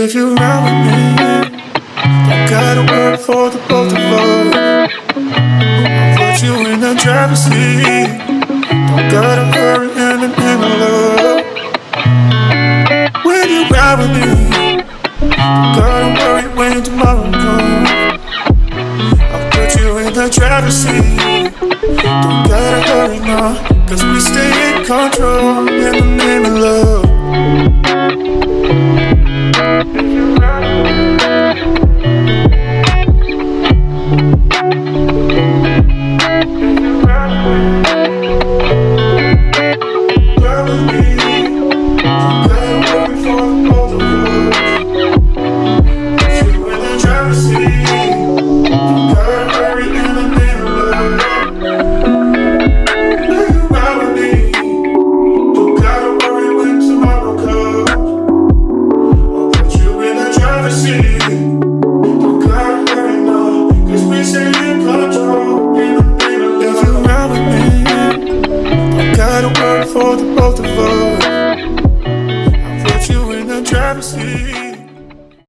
If you ride with me, don't gotta work for the both of us. I'll put you in the driver's seat. Don't gotta hurry in the name of love. When you ride with me, don't gotta worry when tomorrow comes. I'll put you in the driver's seat. Don't gotta hurry now, 'cause we stay in control in the name of love. For the both of us, I'll put you in the driver's seat.